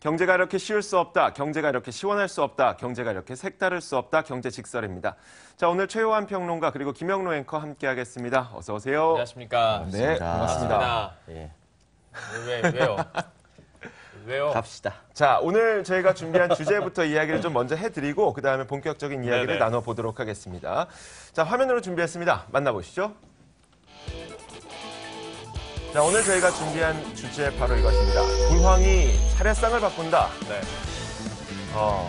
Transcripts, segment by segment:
경제가 이렇게 쉬울 수 없다. 경제가 이렇게 시원할 수 없다. 경제가 이렇게 색다를 수 없다. 경제직설입니다. 자, 오늘 최요한 평론가 그리고 김영로 앵커 함께하겠습니다. 어서 오세요. 안녕하십니까. 네, 반갑습니다. 예. 왜요? 왜요? 갑시다. 자, 오늘 저희가 준비한 주제부터 이야기를 좀 먼저 해드리고 그 다음에 본격적인 이야기를 네네. 나눠보도록 하겠습니다. 자, 화면으로 준비했습니다. 만나보시죠. 자, 오늘 저희가 준비한 주제 바로 이것입니다. 불황이 차례상을 바꾼다. 네.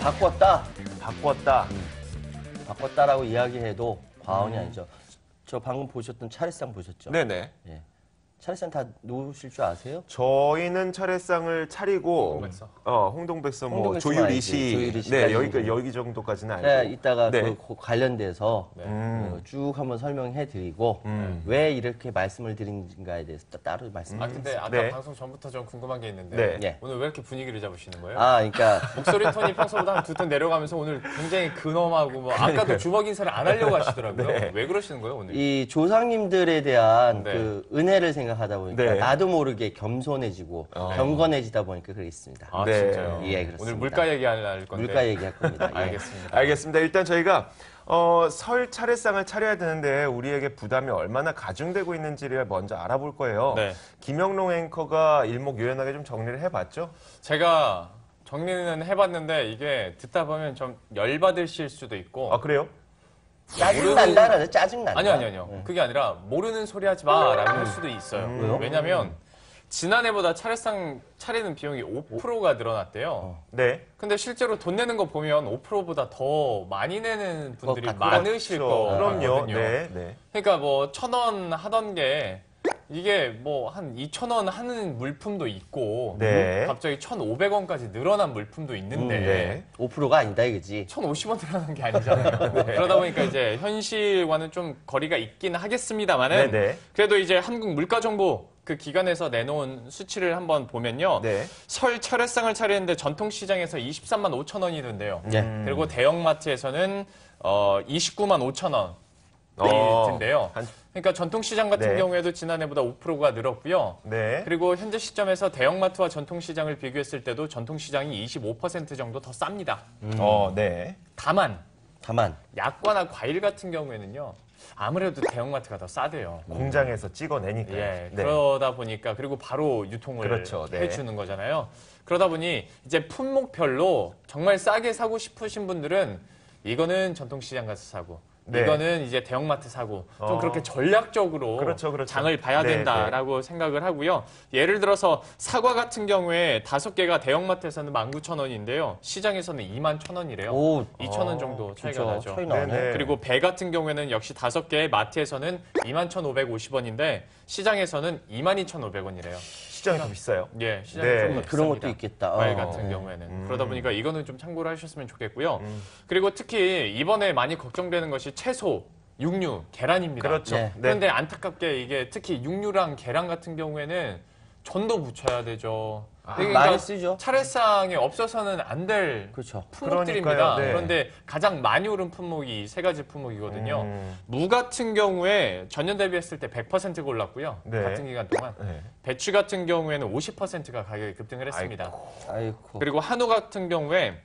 바꿨다. 바꿨다. 바꿨다라고 이야기해도 과언이 아니죠. 저 방금 보셨던 차례상 보셨죠? 네네. 예. 차례상 다 놓으실 줄 아세요? 저희는 차례상을 차리고 홍동백서. 홍동백서 뭐 홍동백서만 조유리 알지. 씨, 조유리 네 씨까지 여기 정도까지는 알고. 네, 이따가 네. 그 관련돼서 네. 쭉 한번 설명해드리고 왜 이렇게 말씀을 드린가에 대해서 따로 말씀. 근데 아까 네. 방송 전부터 좀 궁금한 게 있는데 네. 예. 오늘 왜 이렇게 분위기를 잡으시는 거예요? 그러니까 목소리 톤이 평소보다 한 두 톤 내려가면서 오늘 굉장히 근엄하고 뭐 아까도 주먹 인사를 안 하려고 하시더라고요. 네. 왜 그러시는 거예요 오늘? 이 조상님들에 대한 네. 그 은혜를 생각하다 보니까 네. 나도 모르게 겸손해지고 경건해지다 보니까 그랬습니다. 아 네. 진짜요? 예, 그렇습니다. 오늘 물가 얘기할 건데. 물가 얘기할 겁니다. 예. 알겠습니다. 알겠습니다. 일단 저희가 설 차례상을 차려야 되는데 우리에게 부담이 얼마나 가중되고 있는지를 먼저 알아볼 거예요. 네. 김영롱 앵커가 일목요연하게 좀 정리를 해봤죠? 제가 정리는 해봤는데 이게 듣다 보면 좀 열받으실 수도 있고 아, 그래요? 짜증난다라는 짜증난다. 아니요. 그게 아니라 모르는 소리 하지 마라고 할 수도 있어요. 왜요? 왜냐면 지난해보다 차례상 차리는 비용이 5%가 늘어났대요. 네. 근데 실제로 돈 내는 거 보면 5%보다 더 많이 내는 분들이 그렇죠. 많으실 거거든요. 그럼요. 네, 네. 그러니까 뭐 1,000원 하던 게 이게 뭐 한 2,000원 하는 물품도 있고 네. 갑자기 1,500원까지 늘어난 물품도 있는데 네. 5%가 아니다 이거지. 1,050원 늘어난 게 아니잖아요. 그러다 보니까 이제 현실과는 좀 거리가 있긴 하겠습니다만은 네네. 그래도 이제 한국물가정보 그 기관에서 내놓은 수치를 한번 보면요. 네. 설 차례상을 차리는데 전통시장에서 23만 5천 원이던데요. 예. 그리고 대형마트에서는 29만 5천 원이 든대요. 그러니까 전통시장 같은 네. 경우에도 지난해보다 5%가 늘었고요. 네. 그리고 현재 시점에서 대형마트와 전통시장을 비교했을 때도 전통시장이 25% 정도 더 쌉니다. 네. 다만 약과나 과일 같은 경우에는요. 아무래도 대형마트가 더 싸대요. 공장에서 찍어내니까. 예, 네. 그러다 보니까 그리고 바로 유통을 그렇죠, 네. 해주는 거잖아요. 그러다 보니 이제 품목별로 정말 싸게 사고 싶으신 분들은 이거는 전통시장 가서 사고 네. 이거는 이제 대형마트 사고 좀 그렇게 전략적으로 그렇죠. 장을 봐야 네, 된다라고 생각을 하고요. 예를 들어서 사과 같은 경우에 5개가 대형마트에서는 19,000원인데요. 시장에서는 21,000원이래요. 오, 2,000원 정도 차이가 진짜 나죠. 차이 나네. 네네. 그리고 배 같은 경우에는 역시 5개 마트에서는 21,550원인데 시장에서는 22,500원이래요. 시장이 더 비싸요. 예, 시장이 네. 좀 더 그런 비쌉니다. 것도 있겠다. 과일 같은 경우에는. 그러다 보니까 이거는 좀 참고를 하셨으면 좋겠고요. 그리고 특히 이번에 많이 걱정되는 것이 채소, 육류, 계란입니다. 그렇죠. 네. 네. 그런데 안타깝게 이게 특히 육류랑 계란 같은 경우에는 전도 붙여야 되죠. 많이 쓰죠. 차례상에 없어서는 안 될 그렇죠. 품목들입니다. 그러니까요, 네. 그런데 가장 많이 오른 품목이 이 세 가지 품목이거든요. 무 같은 경우에 전년 대비했을 때 100%가 올랐고요. 네. 같은 기간 동안. 네. 배추 같은 경우에는 50%가 가격이 급등을 했습니다. 아이고. 그리고 한우 같은 경우에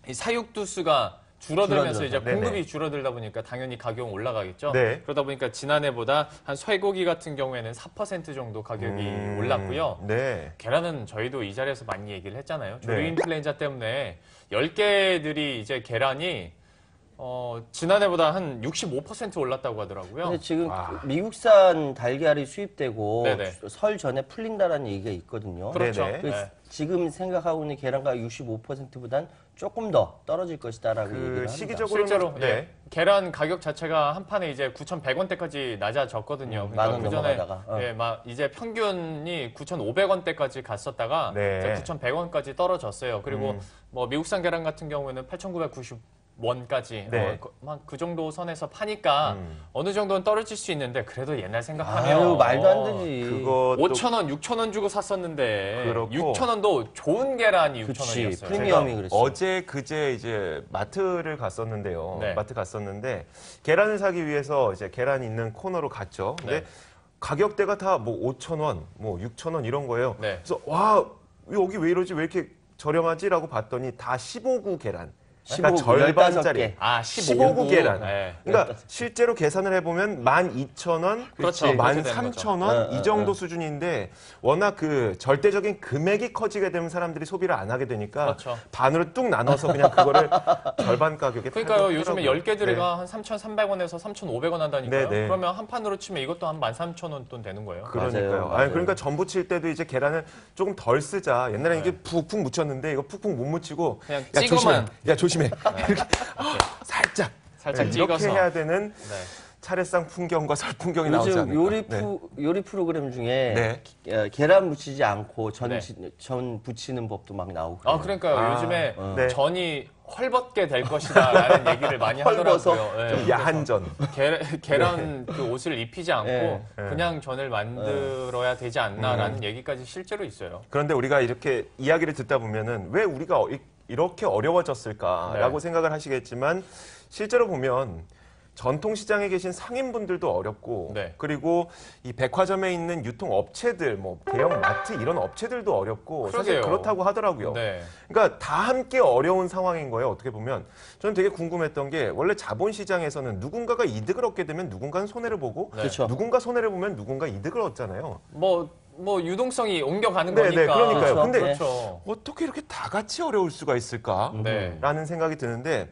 이 사육두수가 줄어들면서 이제 줄어들어서. 공급이 네네. 줄어들다 보니까 당연히 가격은 올라가겠죠. 네. 그러다 보니까 지난해보다 한 쇠고기 같은 경우에는 4% 정도 가격이 올랐고요. 네. 계란은 저희도 이 자리에서 많이 얘기를 했잖아요. 조류 네. 인플루엔자 때문에 10개들이 이제 계란이 지난해보다 한 65% 올랐다고 하더라고요. 근데 지금 와. 미국산 달걀이 수입되고 네네. 설 전에 풀린다라는 얘기가 있거든요. 그렇죠. 네네. 그 네. 지금 생각하고 있는 계란가 65%보단 조금 더 떨어질 것이다라고 얘기를 합니다. 시기적으로 실제로 네. 예, 계란 가격 자체가 한 판에 이제 9,100원대까지 낮아졌거든요. 만원 그전에 넘어가다가. 예, 막 이제 평균이 9,500원대까지 갔었다가 네. 이제 9,100원까지 떨어졌어요. 그리고 뭐 미국산 계란 같은 경우에는 8,990원까지 네. 그 정도 선에서 파니까 어느 정도는 떨어질 수 있는데 그래도 옛날 생각하면 아유, 말도 안 되지. 그것도 5,000원, 6,000원 주고 샀었는데 그렇고. 6,000원도 좋은 계란이 그치, 6,000원이었어요. 프리미엄이 그랬어. 어제 그제 이제 마트를 갔었는데요. 네. 마트 갔었는데 계란을 사기 위해서 이제 계란 있는 코너로 갔죠. 근데 네. 가격대가 다 뭐 5,000원, 뭐 6,000원 이런 거예요. 네. 그래서 와, 여기 왜 이러지? 왜 이렇게 저렴하지라고 봤더니 다 15구 계란. 그러니까 15구, 절반짜리. 15개. 아, 15구 계란. 네. 그러니까 실제로 계산을 해보면 12,000원, 그렇죠. 그렇게 되는 13,000원 이 정도 수준인데 워낙 그 절대적인 금액이 커지게 되면 사람들이 소비를 안 하게 되니까 그렇죠. 반으로 뚝 나눠서 그냥 그거를 절반 가격에 그러니까요. 팔더라고요. 요즘에 10개들이가 한 3,300원에서 3,500원 한다니까요. 네, 네. 그러면 한 판으로 치면 이것도 한 13,000원 돈 되는 거예요. 그러니까요. 맞아요. 아니, 그러니까 전부 칠 때도 이제 계란을 조금 덜 쓰자. 옛날에 이게 푹푹 묻혔는데 이거 푹푹 못 묻히고 그냥 야 조심해. 찍어만. 야 조심해. 이렇게 살짝 살짝 이렇게 찍어서. 해야 되는 네. 차례상 풍경과 설 풍경이 나오지 요즘 않을까. 요리 프로그램 중에 네. 계란 묻히지 않고 네. 전 부치는 법도 막 나오고. 아, 그러니까요. 아, 요즘에 네. 전이 헐벗게 될 것이다라는 얘기를 많이 헐벗어? 하더라고요. 네. 좀 야한 전. 계란 그 옷을 입히지 않고 네. 그냥 전을 만들어야 되지 않나라는 얘기까지 실제로 있어요. 그런데 우리가 이렇게 이야기를 듣다 보면은 왜 우리가 이렇게 어려워졌을까라고 네. 생각을 하시겠지만 실제로 보면 전통시장에 계신 상인분들도 어렵고 네. 그리고 이 백화점에 있는 유통업체들 뭐 대형 마트 이런 업체들도 어렵고 사실 그러게요. 그렇다고 하더라고요. 네. 그러니까 다 함께 어려운 상황인 거예요. 어떻게 보면 저는 되게 궁금했던 게 원래 자본시장에서는 누군가가 이득을 얻게 되면 누군가는 손해를 보고 네. 그렇죠. 누군가 손해를 보면 누군가 이득을 얻잖아요. 뭐 유동성이 옮겨가는 네, 거니까. 네, 그러니까요. 그렇죠. 근데 그렇죠. 어떻게 이렇게 다 같이 어려울 수가 있을까? 네. 라는 생각이 드는데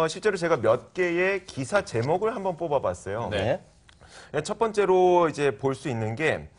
실제로 제가 몇 개의 기사 제목을 한번 뽑아봤어요. 네. 첫 번째로 이제 볼 수 있는 게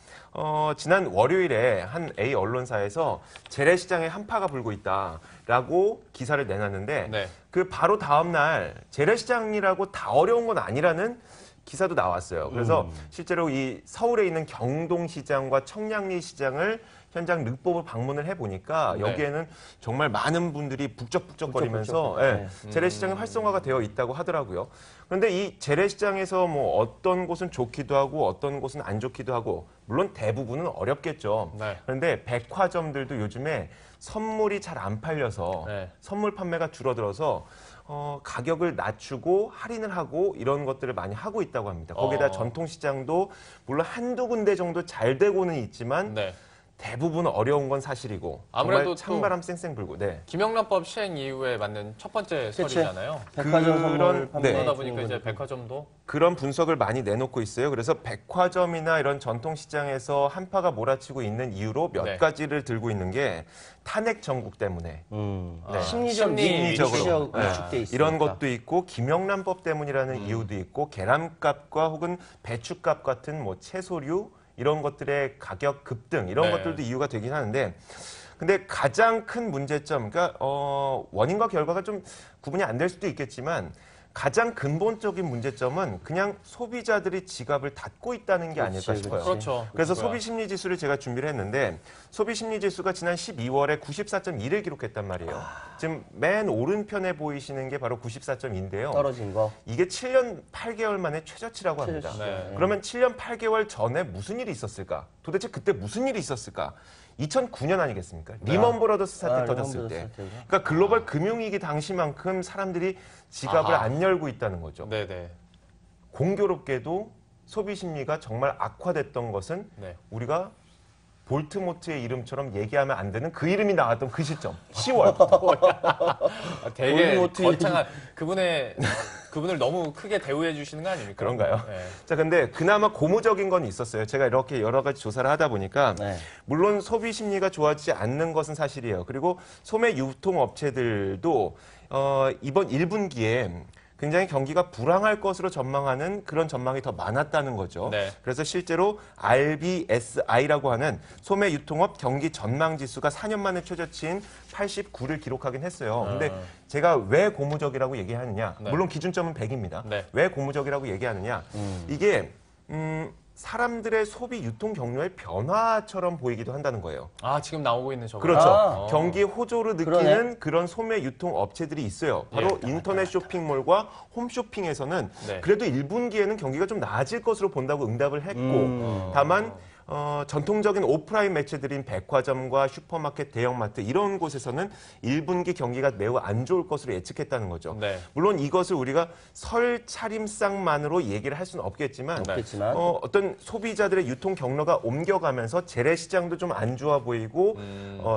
지난 월요일에 한 A 언론사에서 재래시장에 한파가 불고 있다라고 기사를 내놨는데 네. 그 바로 다음 날 재래시장이라고 다 어려운 건 아니라는 기사도 나왔어요. 그래서 실제로 이 서울에 있는 경동시장과 청량리 시장을 현장 늑법을 방문을 해보니까 네. 여기에는 정말 많은 분들이 북적북적거리면서 북적북적. 재래시장이 활성화가 되어 있다고 하더라고요. 그런데 이 재래시장에서 뭐 어떤 곳은 좋기도 하고 어떤 곳은 안 좋기도 하고 물론 대부분은 어렵겠죠. 네. 그런데 백화점들도 요즘에 선물이 잘 안 팔려서 네. 선물 판매가 줄어들어서 가격을 낮추고 할인을 하고 이런 것들을 많이 하고 있다고 합니다. 거기다 전통시장도 물론 한두 군데 정도 잘 되고는 있지만 네. 대부분 어려운 건 사실이고 아무래도 정말 찬바람 쌩쌩 불고 네. 김영란법 시행 이후에 맞는 첫 번째 그치. 설이잖아요. 백화점 선물 그런- 판매. 네. 그러다 보니까 이제 백화점도 그런 분석을 많이 내놓고 있어요. 그래서 백화점이나 이런 전통시장에서 한파가 몰아치고 있는 이유로 몇 네. 가지를 들고 있는 게 탄핵 정국 때문에 아, 심리적 심리적으로 위축돼 있으니까. 이런 것도 있고 김영란법 때문이라는 이유도 있고 계란값과 혹은 배추값 같은 뭐 채소류 이런 것들의 가격 급등 이런 네. 것들도 이유가 되긴 하는데 근데 가장 큰 문제점 그러니까 원인과 결과가 좀 구분이 안 될 수도 있겠지만 가장 근본적인 문제점은 그냥 소비자들이 지갑을 닫고 있다는 게 아닐까 싶어요. 그렇죠. 그래서 그거야. 소비심리지수를 제가 준비를 했는데 소비심리지수가 지난 12월에 94.1을 기록했단 말이에요. 지금 맨 오른편에 보이시는 게 바로 94.2인데요. 떨어진 거. 이게 7년 8개월 만에 최저치라고 합니다. 최저치. 네. 그러면 7년 8개월 전에 무슨 일이 있었을까? 도대체 그때 무슨 일이 있었을까? 2009년 아니겠습니까? 리먼 브러더스 사태 아, 터졌을 리먼 때. 브러더스 사태구나. 그러니까 글로벌 금융위기 당시만큼 사람들이 지갑을 아하. 안 열고 있다는 거죠. 네네. 공교롭게도 소비 심리가 정말 악화됐던 것은 네. 우리가 볼트모트의 이름처럼 얘기하면 안 되는 그 이름이 나왔던 그 시점 10월. 되게 볼드모트 거창한 그분을 너무 크게 대우해 주시는 거 아닙니까? 그런가요? 네. 자, 근데 그나마 고무적인 건 있었어요. 제가 이렇게 여러 가지 조사를 하다 보니까 네. 물론 소비 심리가 좋아지지 않는 것은 사실이에요. 그리고 소매 유통업체들도 이번 1분기에 굉장히 경기가 불황할 것으로 전망하는 그런 전망이 더 많았다는 거죠. 네. 그래서 실제로 RBSI라고 하는 소매 유통업 경기 전망 지수가 4년 만에 최저치인 89를 기록하긴 했어요. 근데 제가 왜 고무적이라고 얘기하느냐? 네. 물론 기준점은 100입니다. 네. 왜 고무적이라고 얘기하느냐? 이게 사람들의 소비 유통 경로의 변화처럼 보이기도 한다는 거예요. 아, 지금 나오고 있는 저거. 그렇죠. 아. 경기 호조를 느끼는 그러네. 그런 소매 유통 업체들이 있어요. 바로 예. 인터넷 쇼핑몰과 홈쇼핑에서는 네. 그래도 1분기에는 경기가 좀 나아질 것으로 본다고 응답을 했고 다만 전통적인 오프라인 매체들인 백화점과 슈퍼마켓, 대형마트 이런 곳에서는 1분기 경기가 매우 안 좋을 것으로 예측했다는 거죠. 네. 물론 이것을 우리가 설 차림상만으로 얘기를 할 수는 없겠지만 없겠지만. 어떤 소비자들의 유통 경로가 옮겨가면서 재래시장도 좀 안 좋아 보이고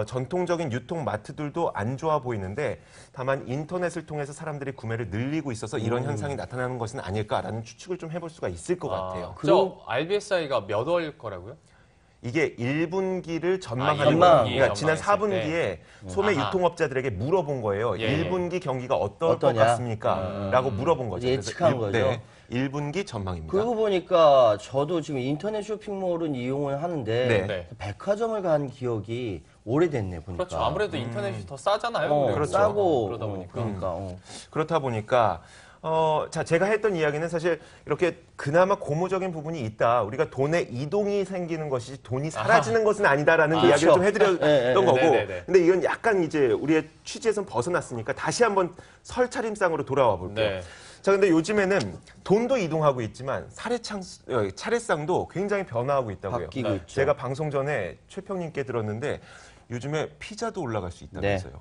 전통적인 유통 마트들도 안 좋아 보이는데 다만 인터넷을 통해서 사람들이 구매를 늘리고 있어서 이런 현상이 나타나는 것은 아닐까라는 추측을 좀 해볼 수가 있을 것 같아요. 저 RBSI가 몇 월 거라고요? 이게 1분기를 전망하는 전망. 거예요. 그러니까 지난 전망했을 4분기에 소매 아하. 유통업자들에게 물어본 거예요. 예, 예. 1분기 경기가 어떨 것 어떠냐? 같습니까? 라고 물어본 거죠. 예측한 그래서 거죠. 네, 1분기 전망입니다. 그러고 보니까 저도 지금 인터넷 쇼핑몰은 이용을 하는데 네. 네. 백화점을 간 기억이 오래됐네 보니까. 그렇죠. 아무래도 인터넷이 더 싸잖아요. 그러니까. 그리고. 싸고 그러다 보니까. 그러니까. 그렇다 보니까 자 제가 했던 이야기는 사실 이렇게 그나마 고무적인 부분이 있다. 우리가 돈의 이동이 생기는 것이지 돈이 사라지는 것은 아니다라는 이야기를 그렇죠. 좀 해드렸던 네, 네, 거고. 네. 근데 이건 약간 이제 우리의 취지에선 벗어났으니까 다시 한번 설 차림상으로 돌아와 볼게요. 네. 자, 근데 요즘에는 돈도 이동하고 있지만 차례상도 굉장히 변화하고 있다고요. 바뀌고 네. 있죠. 제가 방송 전에 최평님께 들었는데 요즘에 피자도 올라갈 수 있다면서요.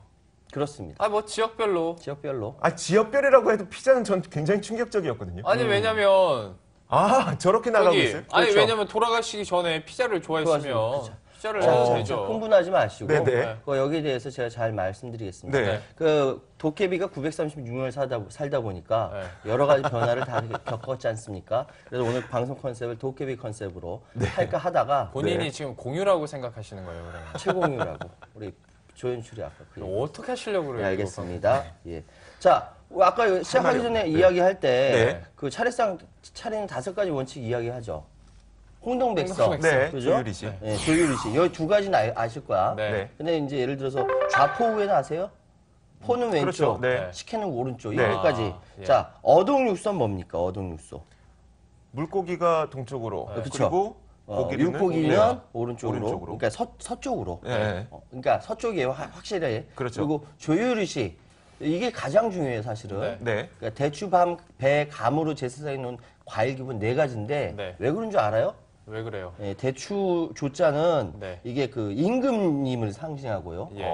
그렇습니다. 아, 뭐 지역별로. 지역별로. 아, 지역별이라고 해도 피자는 전 굉장히 충격적이었거든요. 아니, 왜냐면 아, 저렇게 나가고 저기 있어요? 아니 그렇죠. 왜냐면 돌아가시기 전에 피자를 좋아했으면 좋아하시면, 피자를 자, 해도 자, 되죠. 흥분하지 마시고 네네. 여기에 대해서 제가 잘 말씀드리겠습니다. 네. 그 도깨비가 936년을 살다 보니까 여러 가지 변화를 다 겪었지 않습니까? 그래서 오늘 방송 컨셉을 도깨비 컨셉으로 할까 하다가 본인이 네. 지금 공유라고 생각하시는 거예요, 그러면. 최공유라고 우리 조연출이 아까 그 얘기. 어떻게 하시려고 그래요? 네, 알겠습니다. 예. 자, 아까 시작하기 전에 네. 이야기할 때 네. 그 차례는 5가지 원칙 이야기하죠. 홍동백서, 홍동백서. 네, 그죠? 조유리 씨. 네, 조유리 씨. 여기 두 가지는 아실 거야. 네. 네. 근데 이제 예를 들어서 좌포우에는 아세요? 포는 왼쪽, 그렇죠. 네. 식혜는 오른쪽. 네. 여기까지. 아, 예. 자, 어동육소는 뭡니까? 어동육소. 물고기가 동쪽으로 그쵸. 그리고 고기류는 육고기는 네. 오른쪽으로. 오른쪽으로. 그러니까 서쪽으로. 네. 그러니까 서쪽이에요. 확실해. 그렇죠. 그리고 조유리 씨. 이게 가장 중요해요, 사실은. 네. 네. 그러니까 대추, 밤, 배, 감으로 제사상에 놓은 과일 기본 4가지인데 네. 왜 그런 줄 알아요? 왜 그래요? 예, 대추 조자는 네. 이게 그 임금님을 상징하고요. 예.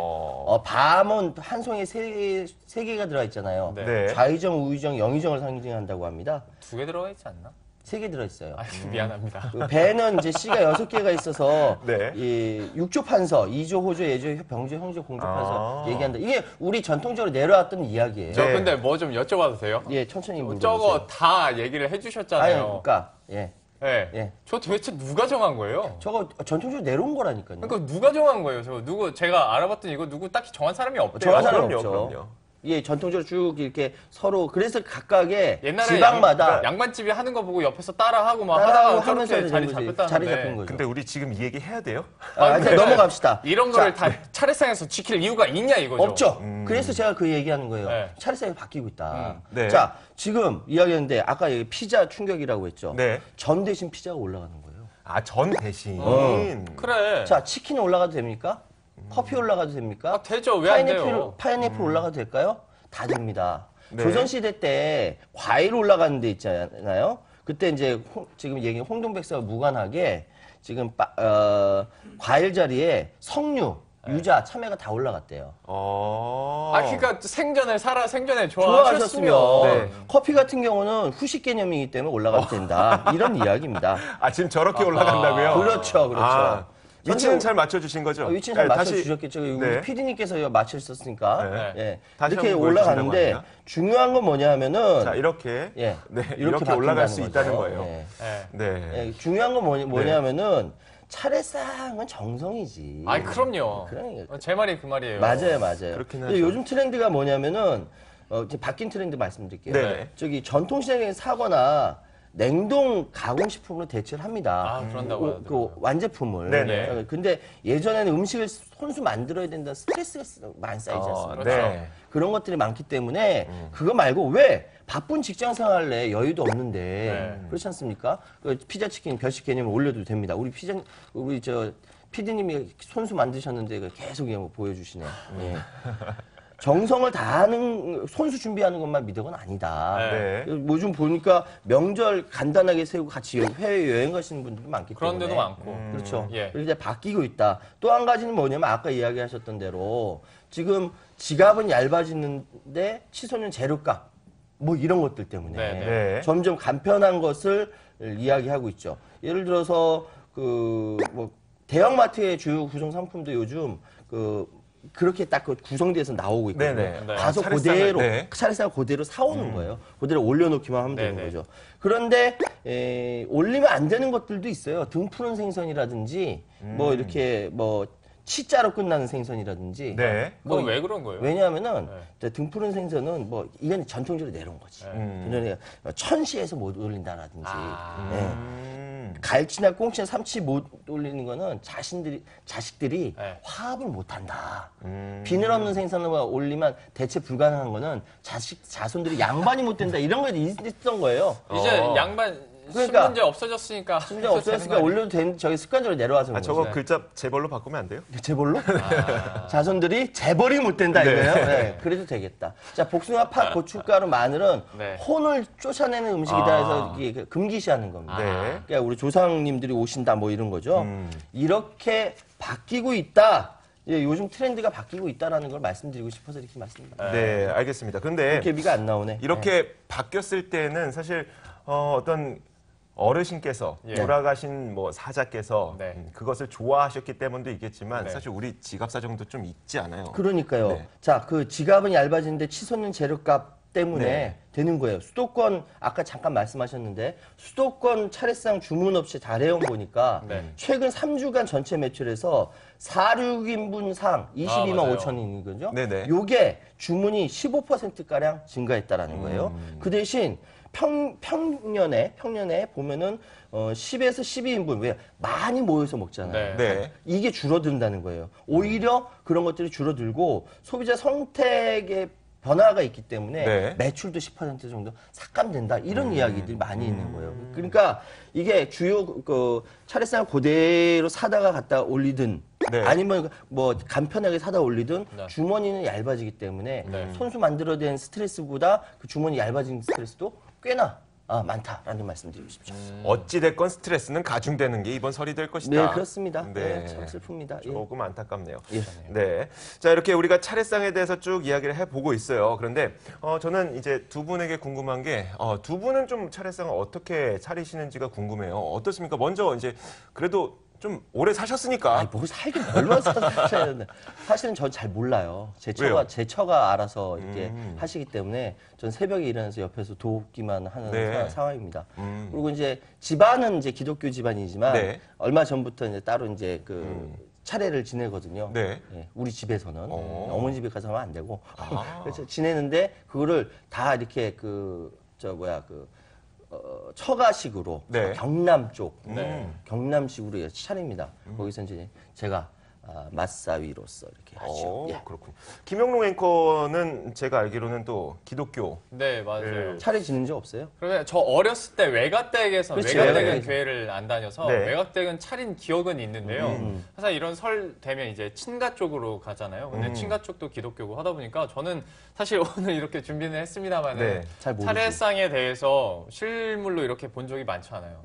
밤은 한 송이에 세 개가 들어가 있잖아요. 네. 네. 좌의정, 우의정, 영의정을 상징한다고 합니다. 2개 들어가 있지 않나? 3개 들어 있어요. 아, 미안합니다. 그 배는 이제 씨가 6개가 있어서 네. 이 육조 판서, 이조, 호조, 예조, 병조, 형조, 공조 판서 아. 얘기한다. 이게 우리 전통적으로 내려왔던 이야기예요. 저 네. 근데 뭐 좀 여쭤봐도 돼요? 예, 천천히 물어보세요. 저거 다 얘기를 아니, 해주셨잖아요. 그러니까 예, 네. 예. 저 도대체 누가 정한 거예요? 저거 전통적으로 내려온 거라니까요. 그러니까 누가 정한 거예요? 저거 누구 제가 알아봤더니 이거 누구 딱히 정한 사람이 없대요. 정한 사람 그럼요, 없죠. 그럼요. 예, 전통적으로 쭉 이렇게 서로 그래서 각각의 옛날에 지방마다 양반집이 하는 거 보고 옆에서 따라하고 막 따라하고 하다가 하면서 저렇게 자리 된 거지. 잡혔다는데 자리 잡힌 거죠. 근데 우리 지금 이 얘기 해야 돼요? 하여튼 넘어갑시다. 이런 거를 다 차례상에서 지킬 이유가 있냐 이거죠. 없죠. 그래서 제가 그 얘기하는 거예요. 네. 차례상이 바뀌고 있다. 네. 자, 지금 이야기했는데 아까 얘기 피자 충격이라고 했죠. 네. 전 대신 피자가 올라가는 거예요. 아, 전 대신. 그래. 자, 치킨 올라가도 됩니까? 커피 올라가도 됩니까? 아, 되죠. 왜 안 돼요? 파인애플 올라가도 될까요? 다 됩니다. 네. 조선시대 때 과일 올라가는 데 있잖아요. 그때 이제 지금 얘기한 홍동백서와 무관하게 지금 과일 자리에 석류, 유자, 참외가 다 올라갔대요. 아, 그러니까 생전에 좋아하셨으면 좋아하셨으면 커피 같은 경우는 후식 개념이기 때문에 올라가도 된다. 이런 이야기입니다. 아, 지금 저렇게 올라간다고요? 그렇죠, 그렇죠. 아, 위치는 선생님, 잘 맞춰주신 거죠? 위치는 잘 네, 다시- 맞춰주셨겠죠. 우리 네. PD님께서 맞추셨으니까. 네. 예. 다시 이렇게 한번 보여주신다고 올라가는데 합니다. 중요한 건 뭐냐 하면은 자, 이렇게. 예. 네, 이렇게 올라갈 수 있다는 거예요. 예. 네. 네. 예, 중요한 건 뭐냐면은 차례상은 정성이지. 아이 그럼요. 그러니까. 제 말이 그 말이에요. 맞아요. 그렇긴 근데 하죠. 요즘 트렌드가 뭐냐면은 이제 바뀐 트렌드 말씀드릴게요. 네. 저기 전통시장에 사거나 냉동 가공식품으로 대체를 합니다. 아, 그런다고 그 완제품을. 네네. 근데 예전에는 음식을 손수 만들어야 된다 스트레스가 많이 쌓이지 않습니까? 그렇죠. 네. 그런 것들이 많기 때문에 그거 말고 왜 바쁜 직장 생활 내 여유도 없는데 네. 그렇지 않습니까? 그 피자 치킨 별식 개념을 올려도 됩니다. 우리 저 PD님이 손수 만드셨는데 계속 이거 보여주시네. 예. 정성을 다하는 손수 준비하는 것만 미덕은 아니다. 네. 요즘 보니까 명절 간단하게 세우고 같이 해외 여행 가시는 분들도 많기 그런 때문에 데도 많고. 그렇죠. 예. 그리고 이제 바뀌고 있다. 또 한 가지는 뭐냐면 아까 이야기하셨던 대로 지금 지갑은 얇아지는데 치솟는 재료값 뭐 이런 것들 때문에 네, 네. 점점 간편한 것을 이야기하고 있죠. 예를 들어서 그 뭐 대형마트의 주요 구성 상품도 요즘 그렇게 딱 구성돼서 나오고 있거든요. 네네. 네. 가서 차례상을, 그대로 네. 차례상을 그대로 사오는 거예요. 그대로 올려놓기만 하면 되는 네네. 거죠. 그런데 올리면 안 되는 것들도 있어요. 등 푸른 생선이라든지 뭐 이렇게 뭐 치자로 끝나는 생선이라든지. 네. 그건 왜 그런 거예요? 왜냐하면은 등 푸른 생선은 뭐 이건 전통적으로 내려온 거지. 그러니까 천시에서 못 올린다라든지. 아. 예. 갈치나 꽁치나 삼치 못 올리는 거는 자식들이 네. 화합을 못 한다. 비늘 없는 생선을 올리면 대체 불가능한 거는 자손들이 양반이 못 된다. 이런 게 있었던 거예요. 이제 양반 그러니까. 신문제 없어졌으니까. 심지어 없어졌으니까 올려도 되는 저게 습관적으로 내려와서 그런 저거 거죠. 글자 재벌로 바꾸면 안 돼요? 재벌로? 자손들이 재벌이 못 된다 이거예요. 네. 네, 그래도 되겠다. 자, 복숭아, 팥, 고춧가루, 마늘은 네. 혼을 쫓아내는 음식이다 해서 이게 금기시하는 겁니다. 네. 그러니까 우리 조상님들이 오신다 뭐 이런 거죠. 이렇게 바뀌고 있다. 예, 요즘 트렌드가 바뀌고 있다라는 걸 말씀드리고 싶어서 이렇게 말씀드립니다. 네, 알겠습니다. 그런데 개비가 안 나오네. 이렇게 바뀌었을 때는 사실 어떤 어르신께서 예. 돌아가신 뭐 사자께서 네. 그것을 좋아하셨기 때문도 있겠지만 네. 사실 우리 지갑 사정도 좀 있지 않아요. 그러니까요. 네. 자, 그 지갑은 얇아지는데 치솟는 재료값 때문에 네. 되는 거예요. 수도권 아까 잠깐 말씀하셨는데 수도권 차례상 주문 없이 다래용 보니까 네. 최근 3주간 전체 매출에서 4, 6인분 상 22만 맞아요. 5천인 거죠. 네네. 요게 주문이 15%가량 증가했다라는 거예요. 그 대신 평년에 보면은 10에서 12인분 왜 많이 모여서 먹잖아요. 네. 네. 이게 줄어든다는 거예요. 오히려 그런 것들이 줄어들고 소비자 선택의 변화가 있기 때문에 네. 매출도 10% 정도 삭감된다. 이런 이야기들이 많이 있는 거예요. 그러니까 이게 주요 그 차례상 그대로 사다가 갖다 올리든 네. 아니면 뭐 간편하게 사다 올리든 네. 주머니는 얇아지기 때문에 네. 손수 만들어낸 스트레스보다 그 주머니 얇아진 스트레스도 꽤나 많다라는 말씀드리고 싶죠. 어찌됐건 스트레스는 가중되는 게 이번 설이 될 것이다. 네, 그렇습니다. 네. 네, 참 슬픕니다. 예. 조금 안타깝네요. 예. 네. 자, 이렇게 우리가 차례상에 대해서 쭉 이야기를 해보고 있어요. 그런데 저는 이제 두 분에게 궁금한 게 두 분은 좀 차례상을 어떻게 차리시는지가 궁금해요. 어떻습니까? 먼저 이제 그래도 좀 오래 사셨으니까. 아니, 뭐 살긴 별로 사셔야 되는데. 사실은 전 잘 몰라요. 왜요? 제 처가 알아서 이렇게 하시기 때문에 전 새벽에 일어나서 옆에서 돕기만 하는 네. 상황입니다. 그리고 이제 집안은 이제 기독교 집안이지만 네. 얼마 전부터 이제 따로 이제 차례를 지내거든요. 네. 예, 우리 집에서는 어머니 집에 가서 하면 안 되고 아. 그래서 지내는데 그거를 다 이렇게 처가식으로 네. 경남 쪽 네. 경남식으로 차립니다. 거기서 이제 제가 맞사위로서 이렇게 하죠. 예. 그렇군요. 김영롱 앵커는 제가 알기로는 또 기독교. 네, 맞아요. 차례 지는 적 없어요? 그러면 저 어렸을 때 외가댁에서 그렇지, 외가댁은 외가댁. 교회를 안 다녀서 네. 외가댁은 차린 기억은 있는데요. 항상 이런 설 되면 이제 친가 쪽으로 가잖아요. 근데 친가 쪽도 기독교고 하다 보니까 저는 사실 오늘 이렇게 준비는 했습니다만은 네. 잘 모르지. 차례상에 대해서 실물로 이렇게 본 적이 많지 않아요.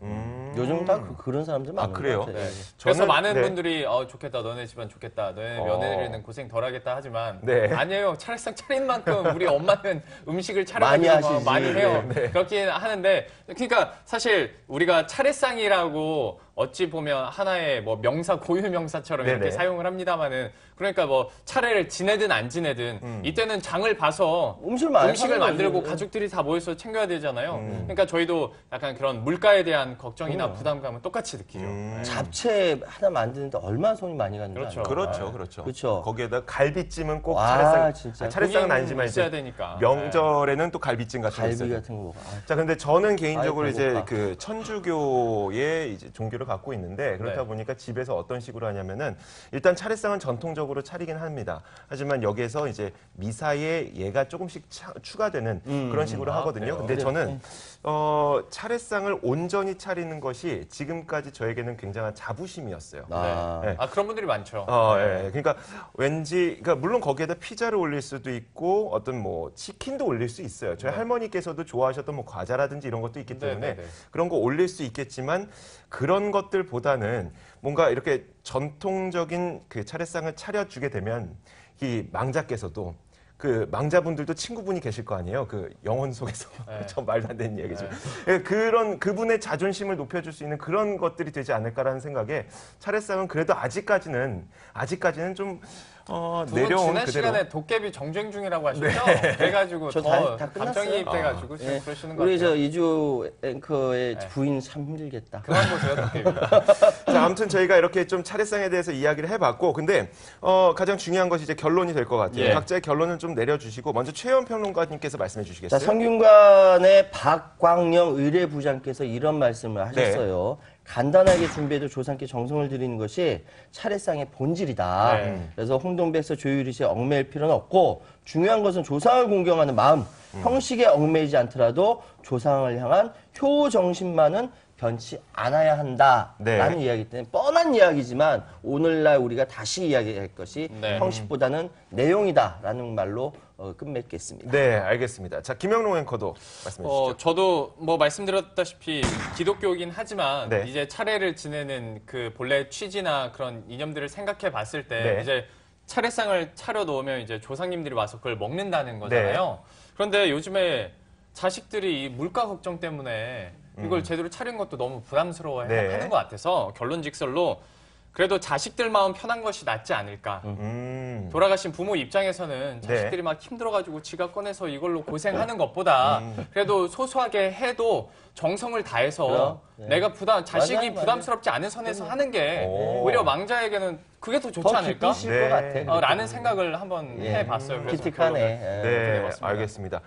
요즘 다 그런 사람들 많은 그래요? 것 같아요. 네. 예. 그래서 저는- 많은 네. 분들이 좋겠다 너네 집안 좋겠다 너네 며느리는 고생 덜하겠다 하지만 네. 아니에요 차례상 차린 만큼 우리 엄마는 음식을 많이 차려가지고 하시지. 많이 해요 네. 그렇긴 하는데 그러니까 사실 우리가 차례상이라고 어찌 보면 하나의 뭐 명사 고유 명사처럼 이렇게 네네. 사용을 합니다만은 그러니까 뭐 차례를 지내든 안 지내든 이때는 장을 봐서 음식을 많이 음식을 사는 만들고 거죠. 가족들이 다 모여서 챙겨야 되잖아요. 그러니까 저희도 약간 그런 물가에 대한 걱정이나 부담감은 똑같이 느끼죠. 네. 잡채 하나 만드는데 얼마나 손이 많이 가는지 그렇죠. 알아요? 그렇죠, 그렇죠. 그렇죠. 거기에다 갈비찜은 꼭 와, 차례상, 진짜. 차례상은 고기는 아니지만 있어야 이제 되니까. 명절에는 또 갈비찜 같은 거 갈비 있어요. 같은 거 먹어. 자, 근데 저는 개인적으로 아이, 이제 배고파. 그 천주교의 이제 종교를 문화를 갖고 있는데 그렇다 보니까 집에서 어떤 식으로 하냐면은 일단 차례상은 전통적으로 차리긴 합니다. 하지만 여기에서 이제 미사에 얘가 조금씩 추가되는 그런 식으로 하거든요. 근데 저는 차례상을 온전히 차리는 것이 지금까지 저에게는 굉장한 자부심이었어요. 네. 그런 분들이 많죠. 예. 그러니까 왠지, 그러니까 물론 거기에다 피자를 올릴 수도 있고 어떤 뭐 치킨도 올릴 수 있어요. 저희 할머니께서도 좋아하셨던 뭐 과자라든지 이런 것도 있기 때문에 그런 거 올릴 수 있겠지만 그런 것들보다는 뭔가 이렇게 전통적인 그 차례상을 차려주게 되면 이 망자께서도 그 망자분들도 친구분이 계실 거 아니에요. 그 영혼 속에서 저 말도 안 되는 얘기죠. 그런 그분의 자존심을 높여줄 수 있는 그런 것들이 되지 않을까라는 생각에 차례상은 그래도 아직까지는 좀 내려온 지난 그대로. 시간에 도깨비 정주행 중이라고 하셨죠? 그래가지고 저 더 다 끝났어요. 감정이입돼가지고 지금 그러시는 것 우리 같아요. 저 이주 앵커의 부인 참 힘들겠다. 그만 보세요, 도깨비. 자, 아무튼 저희가 이렇게 좀 차례상에 대해서 이야기를 해봤고, 근데 가장 중요한 것이 이제 결론이 될 것 같아요. 예. 각자의 결론을 좀 내려주시고 먼저 최현 평론가님께서 말씀해 자, 주시겠어요? 성균관의 박광영 의뢰부장께서 이런 말씀을 하셨어요. 간단하게 준비해도 조상께 정성을 드리는 것이 차례상의 본질이다. 그래서 홍동백서 조유리 씨의 얽매일 필요는 없고 중요한 것은 조상을 공경하는 마음, 형식에 얽매이지 않더라도 조상을 향한 효 정신만은 변치 않아야 한다라는 이야기 때문에 뻔한 이야기지만 오늘날 우리가 다시 이야기할 것이 형식보다는 내용이다라는 말로 끝맺겠습니다. 네, 알겠습니다. 자, 김영롱 앵커도 말씀해 주시죠. 저도 뭐 말씀드렸다시피 기독교이긴 하지만 네. 이제 차례를 지내는 그 본래 취지나 그런 이념들을 생각해 봤을 때 이제 차례상을 차려 놓으면 이제 조상님들이 와서 그걸 먹는다는 거잖아요. 그런데 요즘에 자식들이 이 물가 걱정 때문에 이걸 제대로 차린 것도 너무 부담스러워 하는 것 같아서 결론직설로 그래도 자식들 마음 편한 것이 낫지 않을까. 돌아가신 부모 입장에서는 자식들이 막 힘들어가지고 지갑 꺼내서 이걸로 고생하는 것보다 그래도 소소하게 해도 정성을 다해서 내가 자식이 부담스럽지 않은 선에서 하는 게 오히려 망자에게는 그게 더 좋지 않을까? 기쁘실 것 같아. 라는 생각을 한번 해봤어요. 그래서 기특하네. 네, 알겠습니다.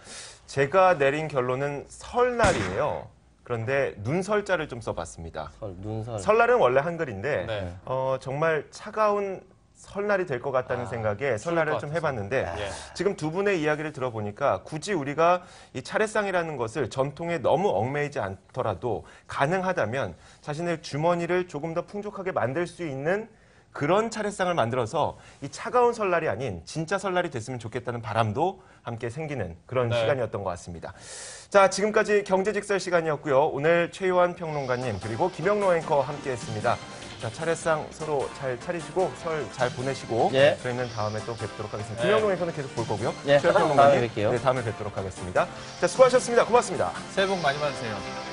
제가 내린 결론은 설날이에요. 그런데 눈설자를 좀 써봤습니다. 눈설. 설날은 원래 한글인데 정말 차가운 설날이 될 것 같다는 생각에 설날을 좀 해봤는데 지금 두 분의 이야기를 들어보니까 굳이 우리가 이 차례상이라는 것을 전통에 너무 얽매이지 않더라도 가능하다면 자신의 주머니를 조금 더 풍족하게 만들 수 있는 그런 차례상을 만들어서 이 차가운 설날이 아닌 진짜 설날이 됐으면 좋겠다는 바람도 함께 생기는 그런 시간이었던 것 같습니다. 자, 지금까지 경제직설 시간이었고요. 오늘 최요한 평론가님 그리고 김영로 앵커 함께했습니다. 자, 차례상 서로 잘 차리시고 설 잘 보내시고 저희는 다음에 또 뵙도록 하겠습니다. 김영로 앵커는 계속 볼 거고요. 최요한 평론가님 다음에 뵐게요. 네, 다음에 뵙도록 하겠습니다. 자, 수고하셨습니다. 고맙습니다. 새해 복 많이 받으세요.